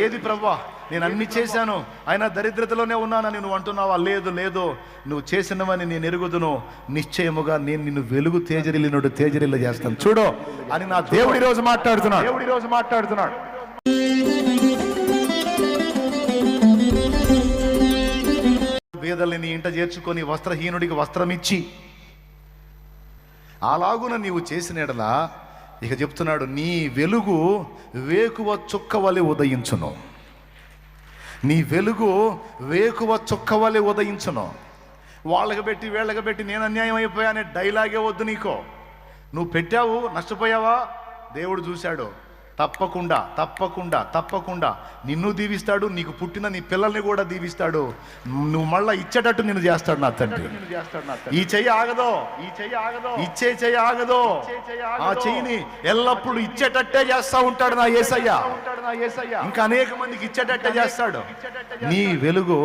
ఏది ప్రభువా, నేను అన్ని చేశాను అయినా దరిద్రతలోనే ఉన్నానని నువ్వు అంటున్నావా? లేదు లేదు, నువ్వు చేసినవని నేను ఎరుగుదును, నిశ్చయముగా నేను నిన్ను వెలుగు తేజరిల్లు చేస్తాను చూడు అని నా దేవుడి రోజు మాట్లాడుతున్నాడు. వేదల్ని నీ ఇంట చేర్చుకొని వస్త్రహీనుడికి వస్త్రం ఇచ్చి అలాగున నీవు చేసిన ఎడలా ఇక చెప్తున్నాడు, నీ వెలుగు వేకువ చుక్క వలె ఉదయించును. నీ వెలుగు వేకువ చుక్క వలె ఉదయించును. వాళ్ళకి పెట్టి వీళ్ళకి పెట్టి నేను అన్యాయం అయిపోయా అనే డైలాగే వద్దు నీకో. నువ్వు పెట్టావు, నష్టపోయావా? దేవుడు చూశాడు. తప్పకుండా నిన్ను దీవిస్తాడు, నీకు పుట్టిన నీ పిల్లల్ని కూడా దీవిస్తాడు. నువ్వు మళ్ళా ఇచ్చేటట్టు నిన్ను చేస్తాడు నా తండ్రి. ఈ చెయ్యి ఆగదో, ఇచ్చే చెయ్యి ఆగదో. ఆ చెయ్యిని ఎల్లప్పుడు ఇచ్చేటట్టే చేస్తా ఉంటాడు నా యేసయ్య. ఇంకా అనేక మందికి ఇచ్చేటట్టే చేస్తాడు. నీ వెలుగు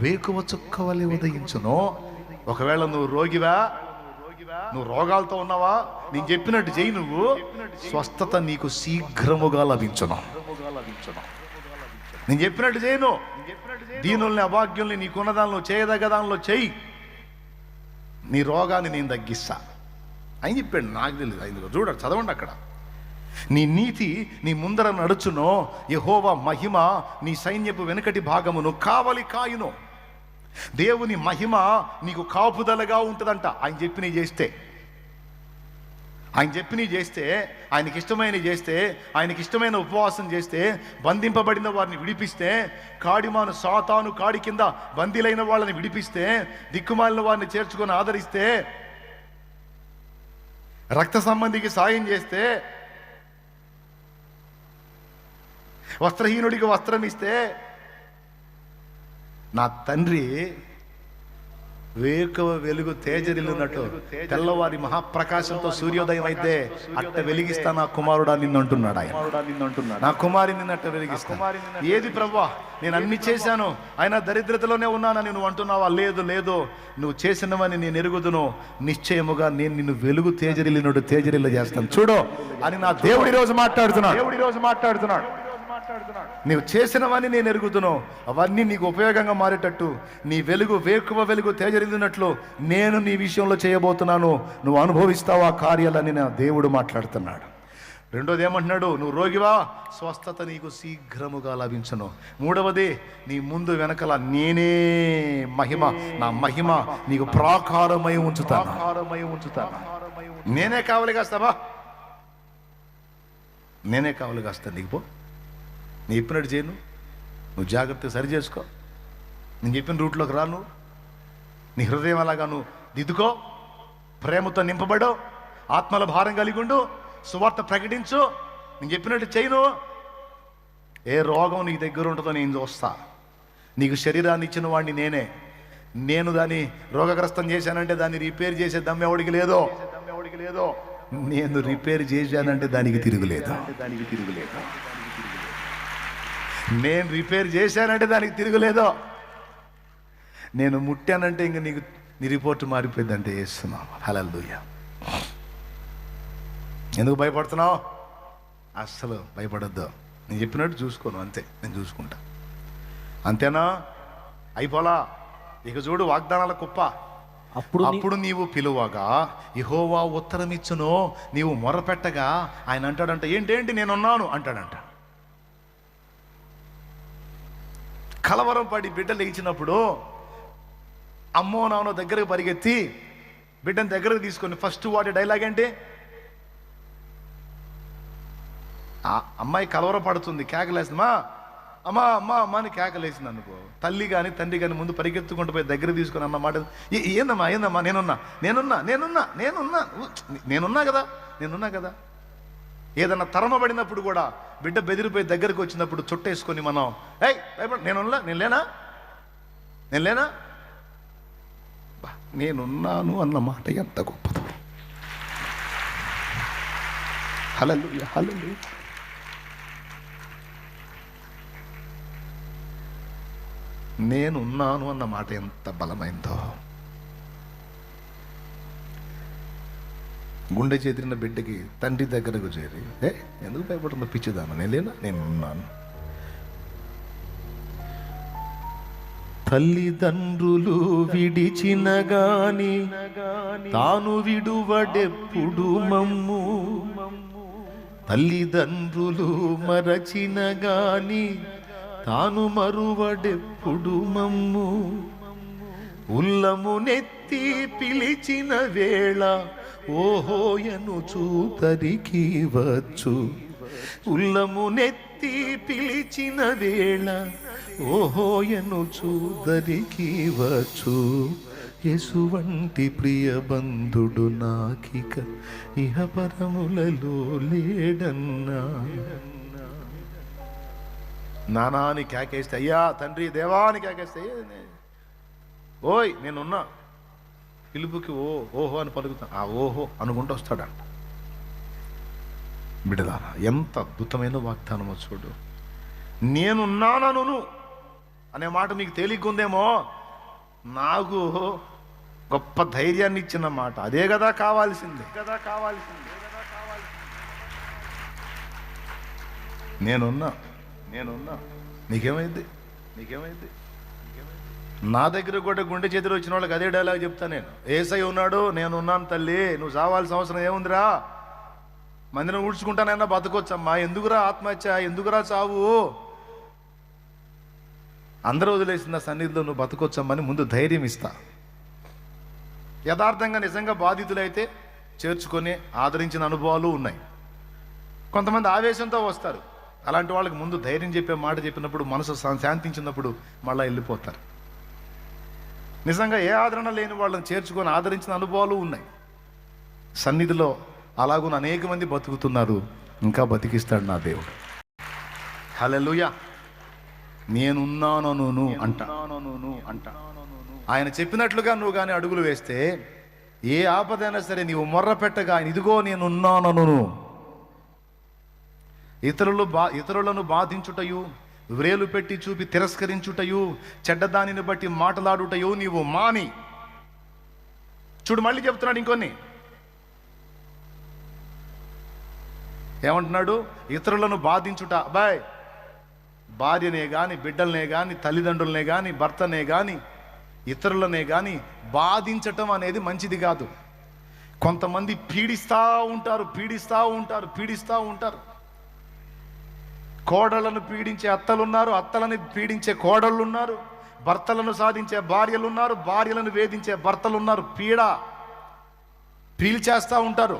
వేకువ చుక్క వలె ఉదయించును. ఒకవేళ నువ్వు రోగివా, నువ్వు రోగాలతో ఉన్నావా, నేను చెప్పినట్టు చెయ్యి, నువ్వు స్వస్థత నీకు శీఘ్రముగా లభించును. నేను చెప్పినట్టు చేయను. దీనుల్ని అభాగ్యుల్ని నీకున్న దానిలో చేయదగ్గ దానిలో చెయ్యి, నీ రోగాన్ని నేను తగ్గిస్తా అని చెప్పాడు. నాకు తెలియదు, ఐదుగురు చూడండి, చదవండి అక్కడ. నీ నీతి నీ ముందర నడుచునో, యెహోవా మహిమ నీ సైన్యపు వెనుకటి భాగమును కావలి కాయును. దేవుని మహిమ నీకు కాపుదలగా ఉంటుందంట. ఆయన చెప్పి నీ చేస్తే, ఆయనకి ఇష్టమైన ఉపవాసం చేస్తే, బంధింపబడిన వారిని విడిపిస్తే, కాడిమాను సాతాను కాడి కింద బందీలైన వాళ్ళని విడిపిస్తే, దిక్కుమాలిన వారిని చేర్చుకొని ఆదరిస్తే, రక్త సంబంధికి సాయం చేస్తే, వస్త్రహీనుడికి వస్త్రం ఇస్తే, నా తండ్రి వేకువ వెలుగు తేజరిల్లున్నట్టు తెల్లవారి మహాప్రకాశంతో సూర్యోదయం అయితే అట్ట వెలిగిస్తా నా కుమారుడా నిన్ను అంటున్నాడు ఆయన. నా కుమారి నిన్నట్ట వెలిగిస్తా. ఏది ప్రభువా, నేను అన్ని చేశాను అయినా దరిద్రతలోనే ఉన్నానని నువ్వు అంటున్నావా? లేదు లేదు, నువ్వు చేసినవని నేను ఎరుగుదును, నిశ్చయముగా నేను నిన్ను వెలుగు తేజరిల్లు చేస్తాను చూడు అని నా దేవుడి రోజు మాట్లాడుతున్నాడు. నీవు చేసినవన్నీ నేను ఎరుగుదును, అవన్నీ నీకు ఉపయోగంగా మారేటట్టు, నీ వెలుగు వేకువ వెలుగు తేజరిల్లినట్లు నేను నీ విషయంలో చేయబోతున్నాను, నువ్వు అనుభవిస్తావు ఆ కార్యాలని నా దేవుడు మాట్లాడుతున్నాడు. రెండోది ఏమంటున్నాడు? నువ్వు రోగివా, స్వస్థత నీకు శీఘ్రముగా లభించును. మూడవది, నీ ముందు వెనకల నేనే మహిమ, నా మహిమ నీకు ప్రాకారమై ఉంచుతాను. నేనే కావలి కాస్తావా? నేనే కావలి కాస్తాను నీకు. పో, నీ చెప్పినట్టు చేయను, నువ్వు జాగ్రత్తగా సరి చేసుకో, నేను చెప్పిన రూట్లోకి రాను, నీ హృదయం అలాగా నువ్వు దిద్దుకో, ప్రేమతో నింపబడు, ఆత్మల భారం కలిగి ఉండు, సువార్త ప్రకటించు, నేను చెప్పినట్టు చేయను. ఏ రోగం నీకు దగ్గర ఉంటుందో నేను చూస్తా. నీకు శరీరాన్ని ఇచ్చిన వాడిని నేను దాన్ని రోగగ్రస్తం చేశానంటే దాన్ని రిపేర్ చేసే దమ్ము ఎవడికి లేదో. నేను రిపేర్ చేశానంటే దానికి తిరుగులేదు. నేను రిపేర్ చేశానంటే దానికి తిరుగులేదో. నేను ముట్టానంటే ఇంక నీకు నీ రిపోర్ట్ మారిపోయిందంటే చేస్తున్నావు. హల్లెలూయా. ఎందుకు భయపడుతున్నావు? అస్సలు భయపడొద్దు. నేను చెప్పినట్టు చూసుకోను, అంతే, నేను చూసుకుంటా. అంతేనా? అయిపోలా. ఇక చూడు, వాగ్దానాల కుప్ప. అప్పుడు నీవు పిలువగా యెహోవా ఉత్తరం ఇచ్చును, నీవు మొరపెట్టగా ఆయన అంటాడంట, ఏంటేంటి నేనున్నాను అంటాడంట. కలవరం పడి బిడ్డ లేచినప్పుడు అమ్మో నాన్న దగ్గరకు పరిగెత్తి బిడ్డను దగ్గరకు తీసుకొని ఫస్ట్ వాడి డైలాగ్ ఏంటి? ఆ అమ్మాయి కలవర పడుతుంది, కేకలేస్తుందా, అమ్మా అమ్మా అమ్మ అని కేకలేసింది అనుకో, తల్లి కానీ తండ్రి కానీ ముందు పరిగెత్తుకుంటూ పోయి దగ్గర తీసుకొని అన్నమాట, ఏందమ్మా నేనున్నా కదా. ఏదన్నా తరమబడినప్పుడు కూడా బిడ్డ బెదిరిపోయి దగ్గరికి వచ్చినప్పుడు చుట్టేసుకొని మనం నేనున్నాను అన్న మాట ఎంత గొప్పదో. హల్లెలూయా, హల్లెలూయా. నేనున్నాను అన్న మాట ఎంత బలమైందో. గుండె చేతిన బిడ్డకి తండ్రి దగ్గరకు చేరి, ఎందుకు భయపడుతున్నా పిచ్చిదాను, నేను ఉన్నాను. తల్లిదండ్రులు విడిచిన గాని తాను విడువడెప్పుడు మమ్ము, తల్లిదండ్రులు మరచిన గాని తాను మరువడెప్పుడు మమ్ము, ఉల్లమునెత్తి పిలిచిన వేళ ఓహోయనుచు తరికి వచ్చు, ఉల్లమునెత్తి పిలిచిన వేళ ఓహోయనుచు దరికి వచ్చు. యేసు వంటి ప్రియ బంధుడు నాకిక ఇహ పరములలో లేడన్నా. నానాని కేకేస్తే, అయ్యా తండ్రి దేవాని కేకేస్తే, ఓయ్ నేనున్నా, పిలుపుకి ఓహో అని పలుకుతా, ఆ ఓహో అనుకుంటూ వస్తాడంట. బిడ్డలారా, ఎంత అద్భుతమైన వాగ్దానమో చూడు. నేనున్నానను అనే మాట మీకు తేలిగ్గుందేమో, నాకు గొప్ప ధైర్యాన్ని ఇచ్చిన మాట. అదే కదా కావాల్సింది. నేనున్నా నీకేమైంది? నా దగ్గర కూడా గుండె చేతులు వచ్చిన వాళ్ళకి అదే డైలాగ్ చెప్తా నేను. ఏసై ఉన్నాడు, నేనున్నాను తల్లి, నువ్వు చావాల్సిన అవసరం ఏముందిరా, మందిని ఊడ్చుకుంటానైనా బతకొచ్చమ్మా, ఎందుకురా ఆత్మహత్య, ఎందుకురా చావు, అందరూ వదిలేసిన సన్నిధిలో నువ్వు బతకొచ్చమ్మని ముందు ధైర్యం ఇస్తా. యథార్థంగా నిజంగా బాధితులైతే చేర్చుకొని ఆదరించిన అనుభవాలు ఉన్నాయి. కొంతమంది ఆవేశంతో వస్తారు, అలాంటి వాళ్ళకి ముందు ధైర్యం చెప్పే మాట చెప్పినప్పుడు మనసు శాంతించినప్పుడు మళ్ళీ వెళ్ళిపోతారు. నిజంగా ఏ ఆదరణ లేని వాళ్ళని చేర్చుకొని ఆదరించిన అనుభవాలు ఉన్నాయి. సన్నిధిలో అలాగున్న అనేక మంది బతుకుతున్నారు, ఇంకా బతికిస్తాడు నా దేవుడు. హల్లెలూయా. నేనున్నాను అంట. ఆయన చెప్పినట్లుగా నువ్వు కానీ అడుగులు వేస్తే ఏ ఆపదైనా సరే నీవు మొర్ర పెట్టగా ఆయన ఇదిగో నేనున్నాను. ఇతరులను బాధించుటయు, వ్రేలు పెట్టి చూపి తిరస్కరించుటయు, చెడ్డదానిని బట్టి మాట్లాడుటయు నీవు మాని. చూడు మళ్ళీ చెప్తున్నాడు ఇంకొన్ని. ఏమంటున్నాడు? ఇతరులను బాధించుట. అబ్బాయ్, భార్యనే కానీ, బిడ్డలనే కానీ, తల్లిదండ్రులనే కానీ, భర్తనే కానీ, ఇతరులనే కానీ బాధించటం అనేది మంచిది కాదు. కొంతమంది పీడిస్తూ ఉంటారు. కోడళ్లను పీడించే అత్తలున్నారు, అత్తలని పీడించే కోడళ్ళున్నారు, భర్తలను సాధించే భార్యలున్నారు, భార్యలను వేధించే భర్తలున్నారు. పీల్చేస్తూ ఉంటారు.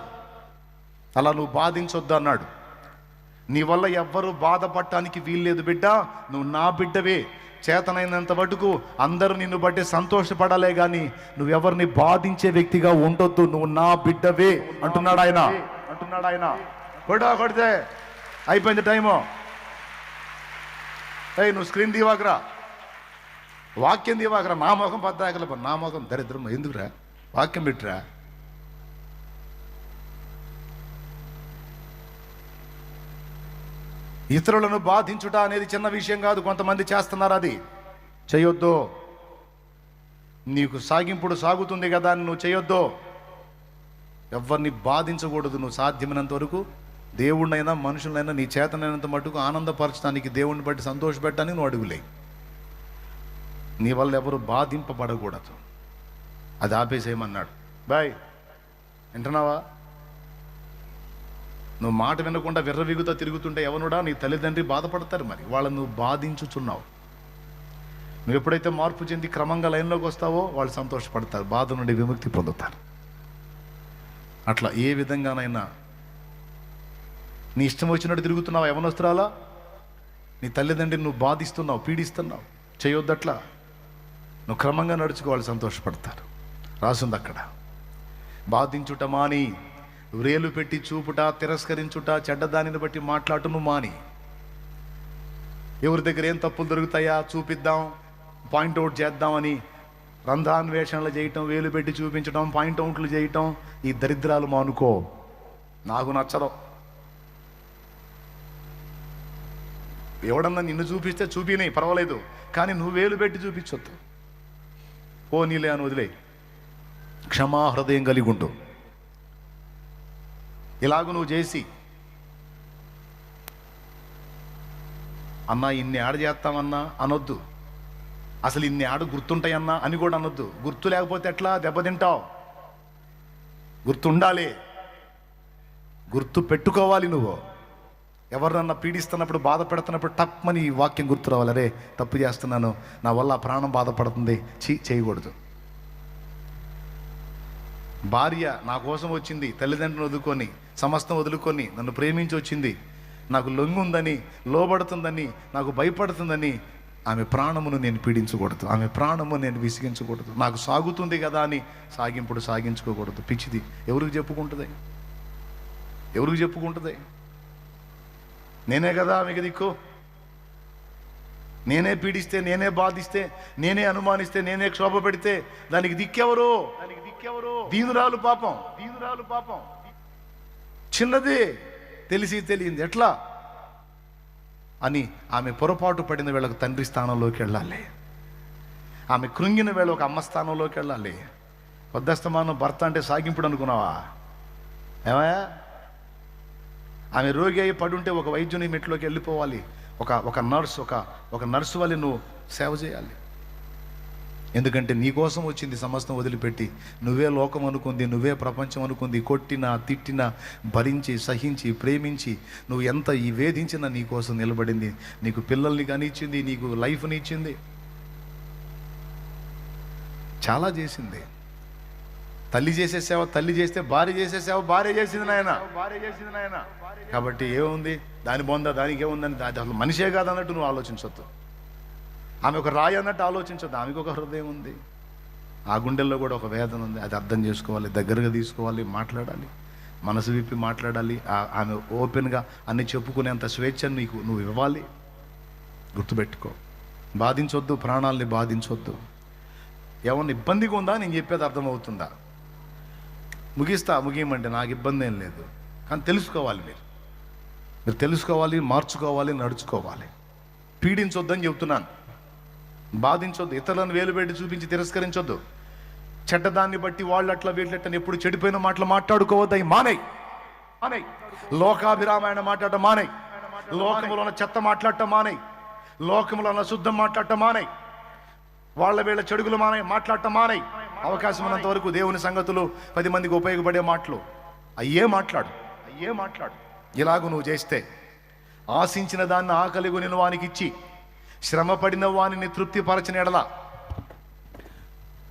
అలా నువ్వు బాధించొద్దు అన్నాడు. నీ వల్ల ఎవ్వరూ బాధపడటానికి వీల్లేదు బిడ్డ, నువ్వు నా బిడ్డవే. చేతనైనంత మటుకు అందరూ నిన్ను బట్టి సంతోషపడాలే కానీ నువ్వెవరిని బాధించే వ్యక్తిగా ఉండొద్దు. నువ్వు నా బిడ్డవే అంటున్నాడు ఆయన. కొడితే అయిపోయింది టైము. నువ్వు స్క్రీన్ దివాకరా, వాక్యం దివాకరా. నా మొఖం పద్దాకల, నా మొఖం దరిద్రం ఎందుకురా, వాక్యం పెట్టిరా. ఇతరులను బాధించుట అనేది చిన్న విషయం కాదు. కొంతమంది చేస్తున్నారు, అది చేయొద్దు. నీకు సాగింపుడు సాగుతుంది కదా అని నువ్వు చేయొద్దు. ఎవరిని బాధించకూడదు. నువ్వు సాధ్యమైనంత వరకు దేవుణ్ణైనా మనుషులైనా నీ చేతనైనంత మటుకు ఆనందపరచడానికి, దేవుణ్ణి బట్టి సంతోషపెట్టడానికి నువ్వు అడుగులే. నీ వల్ల ఎవరు బాధింపబడకూడదు. అది ఆపేసేయమన్నాడు. బాయ్, వింటున్నావా? నువ్వు మాట వినకుండా విర్రవిగుతో తిరుగుతుంటే ఎవనుడా నీ తల్లిదండ్రి బాధపడతారు. మరి వాళ్ళని నువ్వు బాధించుచున్నావు. నువ్వు ఎప్పుడైతే మార్పు చెంది క్రమంగా లైన్లోకి వస్తావో వాళ్ళు సంతోషపడతారు, బాధ నుండి విముక్తి పొందుతారు. అట్లా ఏ విధంగానైనా నీ ఇష్టం వచ్చినట్టు తిరుగుతున్నావు యవనస్తురాలా, నీ తల్లిదండ్రిని నువ్వు బాధిస్తున్నావు, పీడిస్తున్నావు. చేయొద్దట్లా. నువ్వు క్రమంగా నడుచుకో, వాళ్ళు సంతోషపడతారు. రాసుంది అక్కడ. బాధించుట మాని, వ్రేలు పెట్టి చూపుట, తిరస్కరించుట, చెడ్డదానిని బట్టి మాట్లాడును మాని. ఎవరి దగ్గర ఏం తప్పులు దొరుకుతాయా చూపిద్దాం, పాయింట్అవుట్ చేద్దామని రంధ్రాన్వేషణలు చేయటం, వేలు పెట్టి చూపించడం, పాయింట్అవుట్లు చేయటం, ఈ దరిద్రాలు మానుకో. నాకు నచ్చదు. ఎవడన్నా నిన్ను చూపిస్తే చూపినే పర్వాలేదు, కానీ నువ్వు వేలు పెట్టి చూపించొద్దు. ఓ నీలే అని వదిలే. క్షమాహృదయం కలిగి ఉండు. ఇలాగ నువ్వు చేసి, అన్నా ఇన్ని ఆడ చేస్తామన్నా అనొద్దు, అసలు ఇన్ని ఆడ గుర్తుంటాయన్నా అని కూడా అనొద్దు. గుర్తు లేకపోతే ఎట్లా దెబ్బతింటావు? గుర్తుండాలి, గుర్తు పెట్టుకోవాలి. నువ్వు ఎవరినన్నా పీడిస్తున్నప్పుడు, బాధ పెడుతున్నప్పుడు టప్మని ఈ వాక్యం గుర్తు రావాలి. అరే తప్పు చేస్తున్నాను, నా వల్ల ప్రాణం బాధపడుతుంది, చేయకూడదు. భార్య నా కోసం వచ్చింది, తల్లిదండ్రులను వదులుకొని, సమస్తం వదులుకొని నన్ను ప్రేమించి వచ్చింది, నాకు లొంగి ఉందని, లోబడుతుందని, నాకు భయపడుతుందని ఆమె ప్రాణమును నేను పీడించకూడదు, ఆమె ప్రాణము నేను విసిగించకూడదు. నాకు సాగుతుంది కదా అని సాగించుకోకూడదు. పిచ్చిది. ఎవరికి చెప్పుకుంటుంది? ఎవరికి చెప్పుకుంటుంది? నేనే కదా ఆమెకి దిక్కు. నేనే పీడిస్తే, నేనే బాధిస్తే, నేనే అనుమానిస్తే, నేనే క్షోభ పెడితే దానికి దిక్కెవరు? దీనురాలు పాపం, చిన్నది, తెలియంది ఎట్లా అని ఆమె పొరపాటు పడిన వేళకు తండ్రి స్థానంలోకి వెళ్ళాలి. ఆమె కృంగిన వేళ ఒక అమ్మ స్థానంలోకి వెళ్ళాలి. వద్దస్తమానం భర్త అంటే సాగింపుడు అనుకున్నావా? ఏమయ్యా, ఆమె రోగి అయి పడుంటే ఒక వైద్యుని మెట్లోకి వెళ్ళిపోవాలి. ఒక నర్సు వల్ల నువ్వు సేవ చేయాలి. ఎందుకంటే నీ కోసం వచ్చింది సమస్తం వదిలిపెట్టి. నువ్వే లోకం అనుకుంది, నువ్వే ప్రపంచం అనుకుంది. కొట్టినా, తిట్టినా, భరించి, సహించి, ప్రేమించి, నువ్వు ఎంత ఈ వేధించినా నీ కోసం నిలబడింది. నీకు పిల్లల్ని కానీ ఇచ్చింది, నీకు లైఫ్ని ఇచ్చింది, చాలా చేసింది. తల్లి చేసే సేవ తల్లి చేస్తే, భార్య చేసే సేవ భార్య చేసింది నాయన. కాబట్టి ఏముంది దాని బొంద, దానికి ఏముందని, అసలు మనిషే కాదన్నట్టు నువ్వు ఆలోచించొద్దు. ఆమె ఒక రాయి అన్నట్టు ఆలోచించొద్దు. ఆమెకు ఒక హృదయం ఉంది, ఆ గుండెల్లో కూడా ఒక వేదన ఉంది. అది అర్థం చేసుకోవాలి, దగ్గరగా తీసుకోవాలి, మాట్లాడాలి, మనసు విప్పి మాట్లాడాలి. ఆమె ఓపెన్గా అన్ని చెప్పుకునేంత స్వేచ్ఛను నువ్వు ఇవ్వాలి. గుర్తుపెట్టుకో, బాధించొద్దు, ప్రాణాలని బాధించొద్దు. ఏమన్నా ఇబ్బందిగా ఉందా? నేను చెప్పేది అర్థమవుతుందా? ముగియమంటే నాకు ఇబ్బంది ఏం లేదు, కానీ తెలుసుకోవాలి. మీరు తెలుసుకోవాలి, మార్చుకోవాలి, నడుచుకోవాలి. పీడించొద్దని చెప్తున్నాను. బాధించొద్దు, ఇతరులను వేలు పెట్టి చూపించి తిరస్కరించొద్దు. చెడ్డదాన్ని బట్టి వాళ్ళు అట్లా వీళ్ళట్లని ఎప్పుడు చెడిపోయిన మాటలు మాట్లాడుకోవద్దు. అవి మానేయ్. లోకాభిరామాయణ మాట్లాడటం మానేయ్. లోకములో ఉన్న చెత్త మాట్లాడటం మానేయ్. లోకములో ఉన్న శుద్ధం మాట్లాడటం మానేయ్. వాళ్ళ వీళ్ళ చెడుగులు మాట్లాడటం మానేయ్. అవకాశం ఉన్నంత వరకు దేవుని సంగతులు, 10 మందికి ఉపయోగపడే మాటలు అయ్యే మాట్లాడు. ఇలాగూ నువ్వు చేస్తే, ఆశించిన దాన్ని ఆకలిగొనిన వానికి ఇచ్చి, శ్రమ పడిన వానిని తృప్తిపరచిన ఎడల,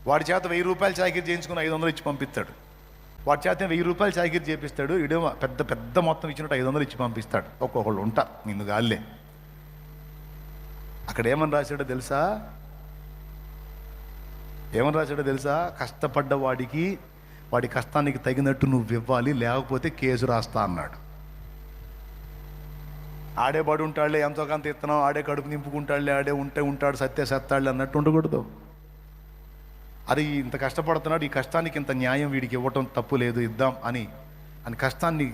వాడి చేత 1000 రూపాయలు చాకిరి చేయించుకుని 500 ఇచ్చి పంపిస్తాడు. వాడి చేత 1000 రూపాయలు చాకిరి చేపిస్తాడు. ఇడేమో పెద్ద మొత్తం ఇచ్చినట్టు 500 ఇచ్చి పంపిస్తాడు. ఒక్కొక్కళ్ళు ఉంటారు నిన్ను గాల్లే. అక్కడ ఏమని రాశాడో తెలుసా? కష్టపడ్డ వాడికి, వాడి కష్టానికి తగినట్టు నువ్వు ఇవ్వాలి, లేకపోతే కేసు రాస్తా అన్నాడు. ఆడే బడి ఉంటాడులే, ఎంతో కొంత ఇత్తనం, ఆడే కడుపు నింపుకుంటాడులే, ఆడే ఉంటాడు, సత్తాడులే అన్నట్టు ఉండకూడదు. అది ఇంత కష్టపడుతున్నాడు, ఈ కష్టానికి ఇంత న్యాయం వీడికి ఇవ్వటం తప్పు లేదు, ఇద్దాం అని కష్టాన్ని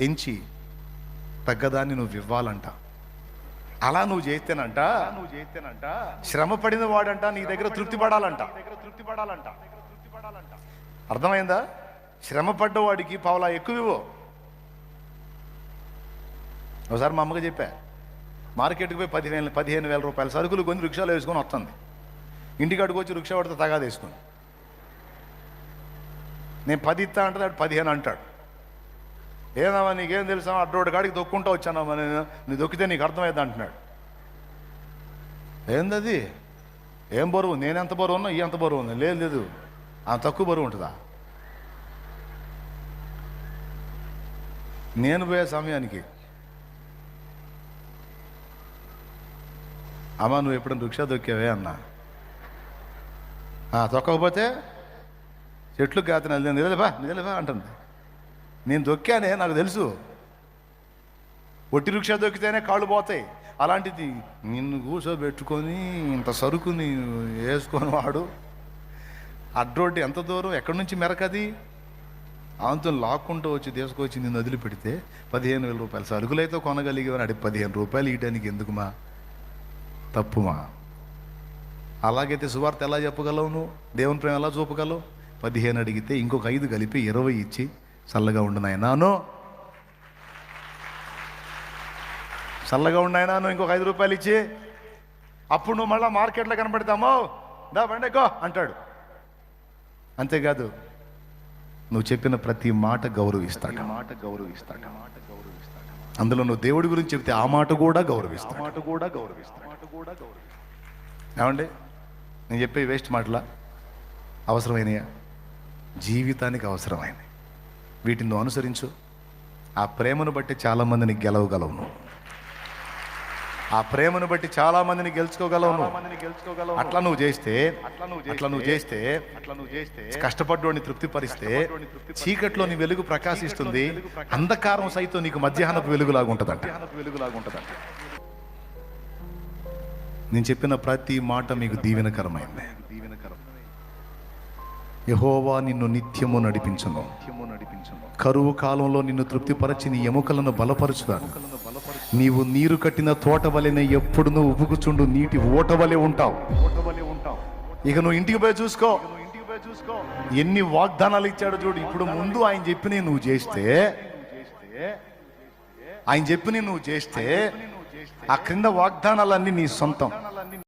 ఎంచి తగ్గదాన్ని నువ్వు ఇవ్వాలంట. అలా నువ్వు చేస్తేనంట శ్రమ పడిన వాడంట నీ దగ్గర తృప్తి పడాలంట. అర్థమైందా? శ్రమ పడ్డవాడికి పావులా ఎక్కువ ఇవ్వు. ఒకసారి మా అమ్మగా చెప్పా, మార్కెట్కి పోయి 15,000 రూపాయల సరుకులు కొని రిక్షాలో వేసుకొని వస్తుంది. ఇంటికాడికి వచ్చి రిక్షా పడితే తగాద వేసుకొని, నేను 10 ఇస్తా అంటే 15 అంటాడు. ఏదమ్మా నీకేం తెలుసా, అడ్రోడ్ కాడికి దొక్కుంటా వచ్చానమ్మా నేను, నీ దొక్కితే నీకు అర్థమైంది అంటున్నాడు. ఏందది? ఏం బరువు? నేను ఎంత బరువు ఉన్నా, ఈ ఎంత బరువు ఉన్నా? లేదు, ఆ తక్కువ బరువు ఉంటుందా? నేను పోయే సమయానికి, అమ్మా నువ్వు ఎప్పుడైనా రిక్షా దొక్కావే అన్నా. తొక్కకపోతే చెట్లు కాత నిజలేవా అంటుంది. నేను దొక్కానే, నాకు తెలుసు. ఒట్టి రిక్షా దొక్కితేనే కాళ్ళు పోతాయి. అలాంటిది నిన్ను కూర్చోబెట్టుకొని ఇంత సరుకుని వేసుకొని వాడు అడ్రోడ్డు ఎంత దూరం, ఎక్కడి నుంచి మెరకది, ఆంతో లాక్కుంటూ వచ్చి తీసుకొచ్చి నిన్ను వదిలిపెడితే 15,000 రూపాయలు సరుకులైతే కొనగలిగేవని అడిగి 15 రూపాయలు ఇయటానికి ఎందుకుమా? తప్పుమా? అలాగైతే సువార్త ఎలా చెప్పగలవు? నువ్వు దేవుని ప్రేమ ఎలా చూపగలవు? 15 అడిగితే ఇంకొక 5 కలిపి 20 ఇచ్చి చల్లగా ఉండు నాయనాను చల్లగా ఉన్నాయన నువ్వు ఇంకొక 5 రూపాయలు ఇచ్చి, అప్పుడు నువ్వు మళ్ళీ మార్కెట్లో కనబడతామో దా బండెక్కో అంటాడు. అంతేకాదు నువ్వు చెప్పిన ప్రతి మాట గౌరవిస్తాడు. అందులో నువ్వు దేవుడి గురించి చెప్తే ఆ మాట కూడా గౌరవిస్తాడు. ఏమండి నేను చెప్పే వేస్ట్ మాటలా? అవసరమైనయా? జీవితానికి అవసరమైనవి. వీటిని నువ్వు అనుసరించు. ఆ ప్రేమను బట్టి చాలా మందిని గెలవగలవు నువ్వు. ఆ ప్రేమను బట్టి చాలా మందిని గెలుచుకోగలవు నువ్వు. అట్లా నువ్వు చేస్తే కష్టపడ్డోడిని తృప్తిపరిస్తే చీకట్లో నీ వెలుగు ప్రకాశిస్తుంది. అంధకారం సైతం నీకు మధ్యాహ్నపు వెలుగులాగా ఉంటుందంట. నేను చెప్పిన ప్రతి మాట మీకు దీవెనకరమైంది. యెహోవా నిన్ను నిత్యము నడిపించును. కరువు కాలంలో నిన్ను తృప్తిపరచి నీ ఎముకలను బలపరచుతాడు. నీవు నీరు కట్టిన తోట వలెనే ఎప్పుడు నువ్వు ఉబుకుచుండు నీటి ఓట వలె ఉంటావు. ఇక నువ్వు ఇంటికి పోయి చూసుకో, ఎన్ని వాగ్దానాలు ఇచ్చాడో చూడు. ఇప్పుడు ముందు ఆయన చెప్పిన నువ్వు చేస్తే ఆ క్రింద వాగ్దానాలన్నీ నీ సొంతం.